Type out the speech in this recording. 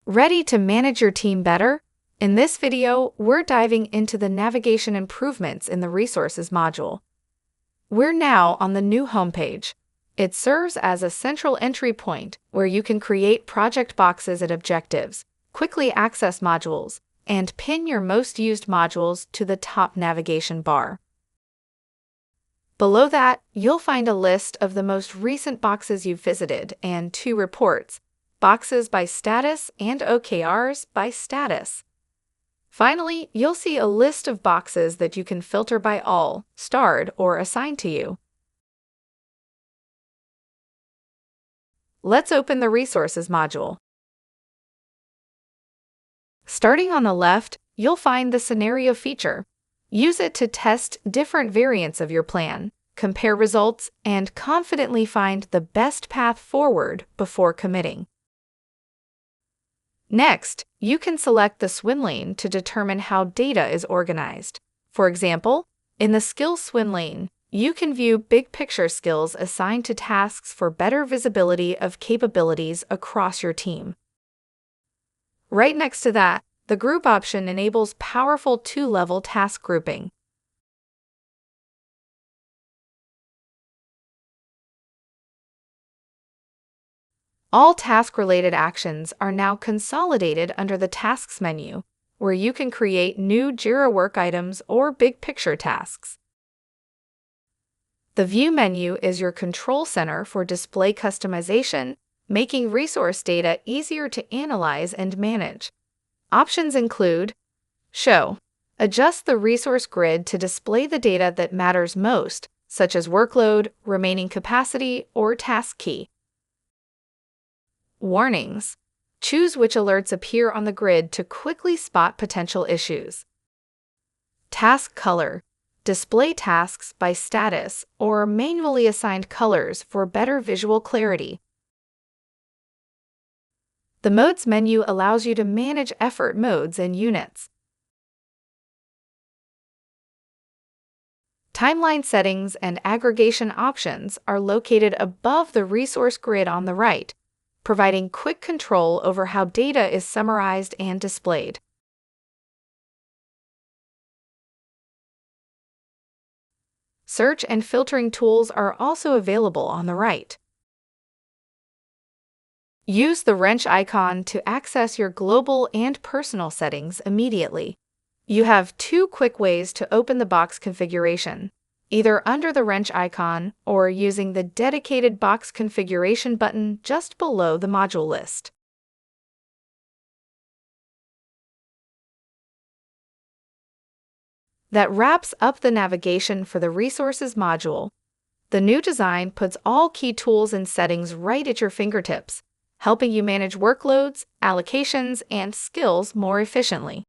Ready to manage your team better? In this video, we're diving into the navigation improvements in the Resources module. We're now on the new homepage. It serves as a central entry point where you can create project boxes and objectives, quickly access modules, and pin your most used modules to the top navigation bar. Below that, you'll find a list of the most recent boxes you've visited and 2 reports, boxes by status and OKRs by status. Finally, you'll see a list of boxes that you can filter by all, starred, or assigned to you. Let's open the Resources module. Starting on the left, you'll find the Scenario feature. Use it to test different variants of your plan, compare results, and confidently find the best path forward before committing. Next, you can select the swim lane to determine how data is organized. For example, in the Skills swim lane, you can view BigPicture skills assigned to tasks for better visibility of capabilities across your team. Right next to that, the Group option enables powerful 2-level task grouping. All task-related actions are now consolidated under the Tasks menu, where you can create new Jira work items or BigPicture tasks. The View menu is your control center for display customization, making resource data easier to analyze and manage. Options include Show. Adjust the resource grid to display the data that matters most, such as workload, remaining capacity, or task key. Warnings. Choose which alerts appear on the grid to quickly spot potential issues. Task color. Display tasks by status or manually assigned colors for better visual clarity. The Modes menu allows you to manage effort modes and units. Timeline settings and aggregation options are located above the resource grid on the right, providing quick control over how data is summarized and displayed. Search and filtering tools are also available on the right. Use the wrench icon to access your global and personal settings immediately. You have 2 quick ways to open the box configuration, either under the wrench icon or using the dedicated box configuration button just below the module list. That wraps up the navigation for the Resources module. The new design puts all key tools and settings right at your fingertips, helping you manage workloads, allocations, and skills more efficiently.